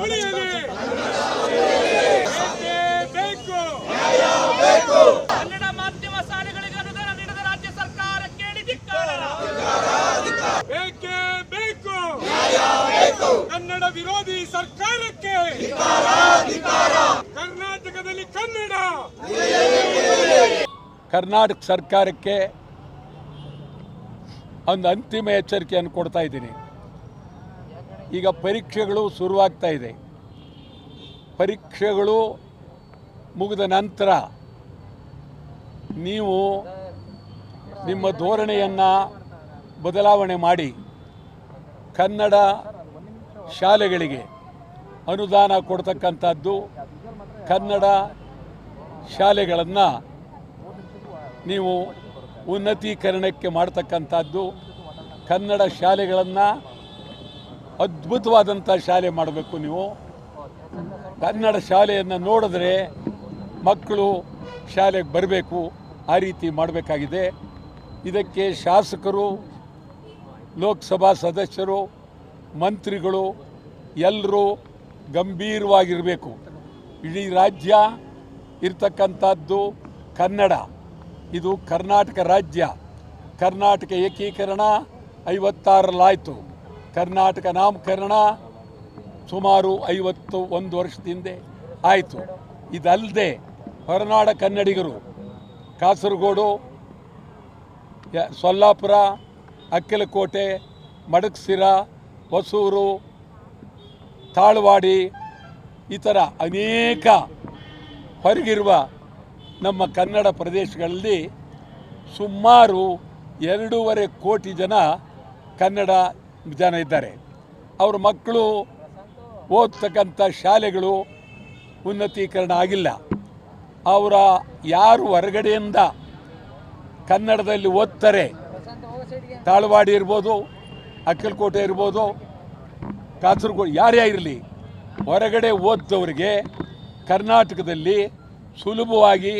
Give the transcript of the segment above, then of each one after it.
ಉಳಿಯಲಿ. ಕನ್ನಡ ಮಾಧ್ಯಮ ಶಾಲೆಗಳಿಗೆ ಅನುದಾನ ನೀಡದ ರಾಜ್ಯ ಸರ್ಕಾರಕ್ಕೆ ಧಿಕ್ಕಾರ. ಬೇಕೇ ಬೇಕು ಕನ್ನಡ ವಿರೋಧಿ ಸರ್ಕಾರಕ್ಕೆ. ಕರ್ನಾಟಕದಲ್ಲಿ ಕನ್ನಡ. ಕರ್ನಾಟಕ ಸರ್ಕಾರಕ್ಕೆ ಒಂದು ಅಂತಿಮ ಎಚ್ಚರಿಕೆಯನ್ನು ಕೊಡ್ತಾ ಇದ್ದೀನಿ. ಈಗ ಪರೀಕ್ಷೆಗಳು ಶುರುವಾಗ್ತಾ ಇದೆ. ಪರೀಕ್ಷೆಗಳು ಮುಗಿದ ನಂತರ ನೀವು ನಿಮ್ಮ ಧೋರಣೆಯನ್ನು ಬದಲಾವಣೆ ಮಾಡಿ ಕನ್ನಡ ಶಾಲೆಗಳಿಗೆ ಅನುದಾನ ಕೊಡ್ತಕ್ಕಂಥದ್ದು, ಕನ್ನಡ ಶಾಲೆಗಳನ್ನು ನೀವು ಉನ್ನತೀಕರಣಕ್ಕೆ ಮಾಡ್ತಕ್ಕಂಥದ್ದು, ಕನ್ನಡ ಶಾಲೆಗಳನ್ನು ಅದ್ಭುತವಾದಂಥ ಶಾಲೆ ಮಾಡಬೇಕು. ನೀವು ಕನ್ನಡ ಶಾಲೆಯನ್ನು ನೋಡಿದ್ರೆ ಮಕ್ಕಳು ಶಾಲೆಗೆ ಬರಬೇಕು, ಆ ರೀತಿ ಮಾಡಬೇಕಾಗಿದೆ. ಇದಕ್ಕೆ ಶಾಸಕರು, ಲೋಕಸಭಾ ಸದಸ್ಯರು, ಮಂತ್ರಿಗಳು ಎಲ್ಲರೂ ಗಂಭೀರವಾಗಿರಬೇಕು. ಇಡೀ ರಾಜ್ಯ ಇರ್ತಕ್ಕಂಥದ್ದು ಕನ್ನಡ. ಇದು ಕರ್ನಾಟಕ ರಾಜ್ಯ. ಕರ್ನಾಟಕ ಏಕೀಕರಣ 56ರಲ್ಲಾಯಿತು. ಕರ್ನಾಟಕ ನಾಮಕರಣ ಸುಮಾರು 51 ವರ್ಷದಿಂದ ಆಯಿತು. ಇದಲ್ಲದೆ ಹೊರನಾಡ ಕನ್ನಡಿಗರು ಕಾಸರಗೋಡು, ಸೊಲ್ಲಾಪುರ, ಅಕ್ಕಲಕೋಟೆ, ಮಡಕಶಿರ, ಹೊಸೂರು, ತಾಳವಾಡಿ ಈ ಥರ ಅನೇಕ ಹೊರಗಿರುವ ನಮ್ಮ ಕನ್ನಡ ಪ್ರದೇಶಗಳಲ್ಲಿ ಸುಮಾರು 2.5 ಕೋಟಿ ಜನ ಕನ್ನಡ ಜನ ಇದ್ದಾರೆ. ಅವ್ರ ಮಕ್ಕಳು ಓದ್ತಕ್ಕಂಥ ಶಾಲೆಗಳು ಉನ್ನತೀಕರಣ ಆಗಿಲ್ಲ. ಅವರ ಯಾರು ಹೊರಗಡೆಯಿಂದ ಕನ್ನಡದಲ್ಲಿ ಓದ್ತಾರೆ, ತಾಳವಾಡಿ ಇರ್ಬೋದು, ಅಕ್ಕಲಕೋಟೆ ಇರ್ಬೋದು, ಕಾಸರಗೋಡು, ಯಾರೇ ಇರಲಿ, ಹೊರಗಡೆ ಓದ್ದವರಿಗೆ ಕರ್ನಾಟಕದಲ್ಲಿ ಸುಲಭವಾಗಿ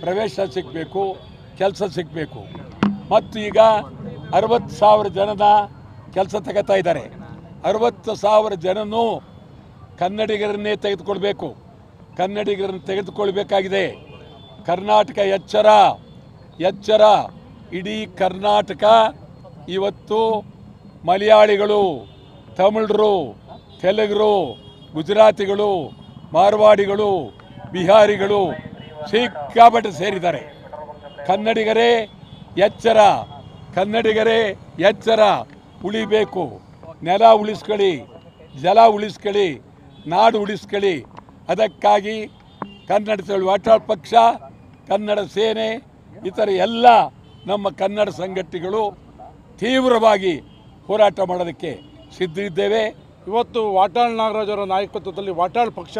ಪ್ರವೇಶ ಸಿಗಬೇಕು, ಕೆಲಸ ಸಿಗಬೇಕು. ಮತ್ತು ಈಗ 60,000 ಜನನ ಕೆಲಸ ತಗೋತಾ ಇದ್ದಾರೆ. 60,000 ಜನನೂ ಕನ್ನಡಿಗರನ್ನೇ ತೆಗೆದುಕೊಳ್ಬೇಕು. ಕನ್ನಡಿಗರನ್ನು ತೆಗೆದುಕೊಳ್ಬೇಕಾಗಿದೆ. ಕರ್ನಾಟಕ ಎಚ್ಚರ, ಎಚ್ಚರ. ಇಡೀ ಕರ್ನಾಟಕ ಇವತ್ತು ಮಲಯಾಳಿಗಳು, ತಮಿಳರು, ತೆಲುಗರು, ಗುಜರಾತಿಗಳು, ಮಾರ್ವಾಡಿಗಳು, ಬಿಹಾರಿಗಳು ಸಿಕ್ಕಾಪಟ್ಟೆ ಸೇರಿದ್ದಾರೆ. ಕನ್ನಡಿಗರೇ ಎಚ್ಚರ, ಕನ್ನಡಿಗರೇ ಎಚ್ಚರ. ಉಳಿಬೇಕು. ನೆಲ ಉಳಿಸ್ಕೊಳ್ಳಿ, ಜಲ ಉಳಿಸ್ಕೊಳ್ಳಿ, ನಾಡು ಉಳಿಸ್ಕೊಳ್ಳಿ. ಅದಕ್ಕಾಗಿ ಕನ್ನಡ ಹೋರಾಟ ಪಕ್ಷ, ಕನ್ನಡ ಸೇನೆ, ಇತರ ಎಲ್ಲ ನಮ್ಮ ಕನ್ನಡ ಸಂಘಟನೆಗಳು ತೀವ್ರವಾಗಿ ಹೋರಾಟ ಮಾಡೋದಕ್ಕೆ ಸಿದ್ಧರಿದ್ದೇವೆ. ಇವತ್ತು ವಾಟಾಳ್ ನಾಗರಾಜ್ ಅವರ ನಾಯಕತ್ವದಲ್ಲಿ ವಾಟಾಳ್ ಪಕ್ಷ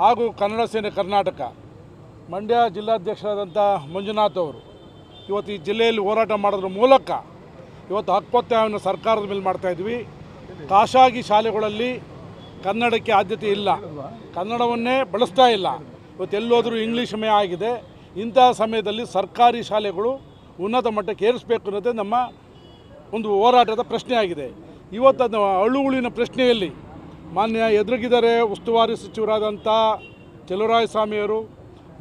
ಹಾಗೂ ಕನ್ನಡ ಸೇನೆ ಕರ್ನಾಟಕ ಮಂಡ್ಯ ಜಿಲ್ಲಾಧ್ಯಕ್ಷರಾದಂಥ ಮಂಜುನಾಥ್ ಅವರು ಇವತ್ತು ಈ ಜಿಲ್ಲೆಯಲ್ಲಿ ಹೋರಾಟ ಮಾಡೋದ್ರ ಮೂಲಕ ಇವತ್ತು ಹಕ್ಕೊತ್ತಾಯವನ್ನು ಸರ್ಕಾರದ ಮೇಲೆ ಮಾಡ್ತಾಯಿದ್ವಿ. ಖಾಸಗಿ ಶಾಲೆಗಳಲ್ಲಿ ಕನ್ನಡಕ್ಕೆ ಆದ್ಯತೆ ಇಲ್ಲ, ಕನ್ನಡವನ್ನೇ ಬಳಸ್ತಾ ಇಲ್ಲ. ಇವತ್ತು ಎಲ್ಲೋದ್ರೂ ಇಂಗ್ಲೀಷ್ ಮಯ ಆಗಿದೆ. ಇಂತಹ ಸಮಯದಲ್ಲಿ ಸರ್ಕಾರಿ ಶಾಲೆಗಳು ಉನ್ನತ ಮಟ್ಟಕ್ಕೆ ಏರಿಸಬೇಕು ಅನ್ನೋದೇ ನಮ್ಮ ಒಂದು ಹೋರಾಟದ ಪ್ರಶ್ನೆ ಆಗಿದೆ. ಇವತ್ತು ಅದು ಅಳುವುಳಿನ ಪ್ರಶ್ನೆಯಲ್ಲಿ ಮಾನ್ಯ ಎದುರಿಗಿದ್ದಾರೆ ಉಸ್ತುವಾರಿ ಸಚಿವರಾದಂಥ ಚಲುವರಾಯಸ್ವಾಮಿಯವರು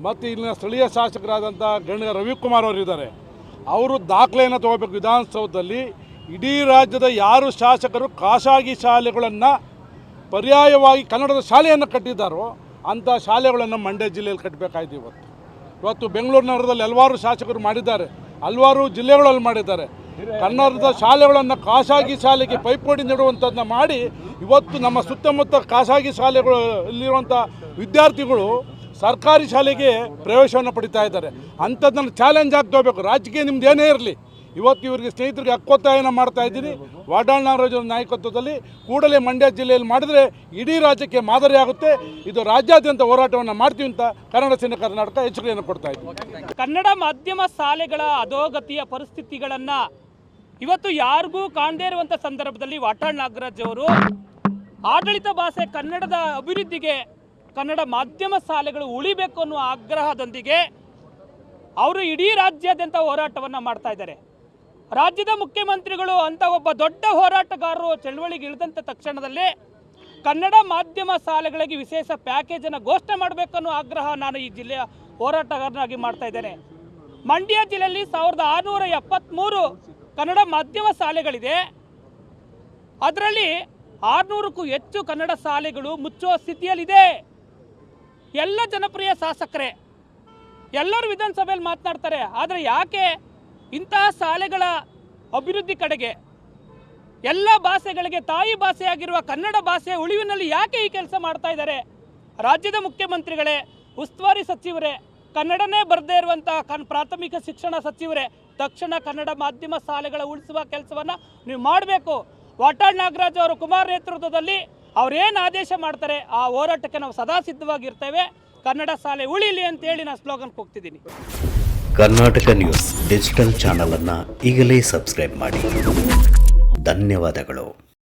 ಮತ್ತು ಇಲ್ಲಿನ ಸ್ಥಳೀಯ ಶಾಸಕರಾದಂಥ ಗಣ್ಯ ರವಿಕುಮಾರ್ ಅವರಿದ್ದಾರೆ. ಅವರು ದಾಖಲೆಯನ್ನು ತಗೋಬೇಕು. ವಿಧಾನಸೌಧದಲ್ಲಿ ಇಡೀ ರಾಜ್ಯದ ಯಾರು ಶಾಸಕರು ಖಾಸಗಿ ಶಾಲೆಗಳನ್ನು ಪರ್ಯಾಯವಾಗಿ ಕನ್ನಡದ ಶಾಲೆಯನ್ನು ಕಟ್ಟಿದ್ದಾರೋ ಅಂಥ ಶಾಲೆಗಳನ್ನು ಮಂಡ್ಯ ಜಿಲ್ಲೆಯಲ್ಲಿ ಕಟ್ಟಬೇಕಾಯ್ತು. ಇವತ್ತು ಬೆಂಗಳೂರು ನಗರದಲ್ಲಿ ಹಲವಾರು ಶಾಸಕರು ಮಾಡಿದ್ದಾರೆ, ಹಲವಾರು ಜಿಲ್ಲೆಗಳಲ್ಲಿ ಮಾಡಿದ್ದಾರೆ. ಕನ್ನಡದ ಶಾಲೆಗಳನ್ನು ಖಾಸಗಿ ಶಾಲೆಗೆ ಪೈಪೋಟಿ ನೀಡುವಂಥದ್ದನ್ನ ಮಾಡಿ ಇವತ್ತು ನಮ್ಮ ಸುತ್ತಮುತ್ತ ಖಾಸಗಿ ಶಾಲೆಗಳಲ್ಲಿರುವಂಥ ವಿದ್ಯಾರ್ಥಿಗಳು ಸರ್ಕಾರಿ ಶಾಲೆಗೆ ಪ್ರವೇಶವನ್ನು ಪಡಿತಾ ಇದ್ದಾರೆ. ಅಂಥದ್ದನ್ನು ಚಾಲೆಂಜ್ ಆಗ್ತೋಬೇಕು. ರಾಜಕೀಯ ನಿಮ್ದು ಏನೇ ಇರಲಿ, ಇವತ್ತು ಇವರಿಗೆ ಸ್ನೇಹಿತರಿಗೆ ಹಕ್ಕೊತ್ತಾಯನ ಮಾಡ್ತಾ ಇದ್ದೀನಿ. ವಾಟಾಳ್ ನಾಗರಾಜ್ ನಾಯಕತ್ವದಲ್ಲಿ ಕೂಡಲೇ ಮಂಡ್ಯ ಜಿಲ್ಲೆಯಲ್ಲಿ ಮಾಡಿದರೆ ಇಡೀ ರಾಜ್ಯಕ್ಕೆ ಮಾದರಿ ಆಗುತ್ತೆ. ಇದು ರಾಜ್ಯಾದ್ಯಂತ ಹೋರಾಟವನ್ನು ಮಾಡ್ತೀವಿ ಅಂತ ಕನ್ನಡ ಸೇನೆ ಕರ್ನಾಟಕ ಎಚ್ಚರಿಕೆಯನ್ನು ಕೊಡ್ತಾ ಇದ್ದೀವಿ. ಕನ್ನಡ ಮಾಧ್ಯಮ ಶಾಲೆಗಳ ಅಧೋಗತಿಯ ಪರಿಸ್ಥಿತಿಗಳನ್ನು ಇವತ್ತು ಯಾರಿಗೂ ಕಾಣದೇ ಇರುವಂಥ ಸಂದರ್ಭದಲ್ಲಿ ವಾಟಾಳ್ ನಾಗರಾಜ್ ಅವರು ಆಡಳಿತ ಭಾಷೆ ಕನ್ನಡದ ಅಭಿವೃದ್ಧಿಗೆ ಕನ್ನಡ ಮಾಧ್ಯಮ ಶಾಲೆಗಳು ಉಳಿಬೇಕು ಅನ್ನುವ ಆಗ್ರಹದೊಂದಿಗೆ ಅವರು ಇಡೀ ರಾಜ್ಯಾದ್ಯಂತ ಹೋರಾಟವನ್ನು ಮಾಡ್ತಾ ಇದ್ದಾರೆ. ರಾಜ್ಯದ ಮುಖ್ಯಮಂತ್ರಿಗಳು ಅಂತ ಒಬ್ಬ ದೊಡ್ಡ ಹೋರಾಟಗಾರರು ಚಳವಳಿಗೆ ಇಳಿದಂಥ ತಕ್ಷಣದಲ್ಲಿ ಕನ್ನಡ ಮಾಧ್ಯಮ ಶಾಲೆಗಳಿಗೆ ವಿಶೇಷ ಪ್ಯಾಕೇಜನ್ನು ಘೋಷಣೆ ಮಾಡಬೇಕನ್ನೋ ಆಗ್ರಹ ನಾನು ಈ ಜಿಲ್ಲೆಯ ಹೋರಾಟಗಾರನಾಗಿ ಮಾಡ್ತಾ ಇದ್ದೇನೆ. ಮಂಡ್ಯ ಜಿಲ್ಲೆಯಲ್ಲಿ 1673 ಕನ್ನಡ ಮಾಧ್ಯಮ ಶಾಲೆಗಳಿದೆ. ಅದರಲ್ಲಿ 600ಕ್ಕೂ ಹೆಚ್ಚು ಕನ್ನಡ ಶಾಲೆಗಳು ಮುಚ್ಚುವ ಸ್ಥಿತಿಯಲ್ಲಿದೆ. ಎಲ್ಲ ಜನಪ್ರಿಯ ಶಾಸಕರೇ, ಎಲ್ಲರೂ ವಿಧಾನಸಭೆಯಲ್ಲಿ ಮಾತನಾಡ್ತಾರೆ. ಆದರೆ ಯಾಕೆ ಇಂತಹ ಶಾಲೆಗಳ ಅಭಿವೃದ್ಧಿ ಕಡೆಗೆ, ಎಲ್ಲ ಭಾಷೆಗಳಿಗೆ ತಾಯಿ ಭಾಷೆಯಾಗಿರುವ ಕನ್ನಡ ಭಾಷೆಯ ಉಳಿವಿನಲ್ಲಿ ಯಾಕೆ ಈ ಕೆಲಸ ಮಾಡ್ತಾ ಇದ್ದಾರೆ? ರಾಜ್ಯದ ಮುಖ್ಯಮಂತ್ರಿಗಳೇ, ಉಸ್ತುವಾರಿ ಸಚಿವರೇ, ಕನ್ನಡನೇ ಬರದೇ ಇರುವಂಥ ಪ್ರಾಥಮಿಕ ಶಿಕ್ಷಣ ಸಚಿವರೇ, ತಕ್ಷಣ ಕನ್ನಡ ಮಾಧ್ಯಮ ಶಾಲೆಗಳ ಉಳಿಸುವ ಕೆಲಸವನ್ನು ನೀವು ಮಾಡಬೇಕು. ವಾಟಾಳ್ ನಾಗರಾಜ್ ಅವರು ಕುಮಾರ್ ನೇತೃತ್ವದಲ್ಲಿ ಅವರೇನು ಆದೇಶ ಮಾಡ್ತಾರೆ ಆ ಹೋರಾಟಕ್ಕೆ ನಾವು ಸದಾ ಸಿದ್ಧವಾಗಿರ್ತೇವೆ. ಕನ್ನಡ ಶಾಲೆ ಉಳಿಲಿ ಅಂತೇಳಿ ನಾನು ಸ್ಲೋಗನ್ ಹೋಗ್ತಿದ್ದೀನಿ. ಕರ್ನಾಟಕ ನ್ಯೂಸ್ ಡಿಜಿಟಲ್ ಚಾನಲ್ ಅನ್ನು ಈಗಲೇ ಸಬ್ಸ್ಕ್ರೈಬ್ ಮಾಡಿ. ಧನ್ಯವಾದಗಳು.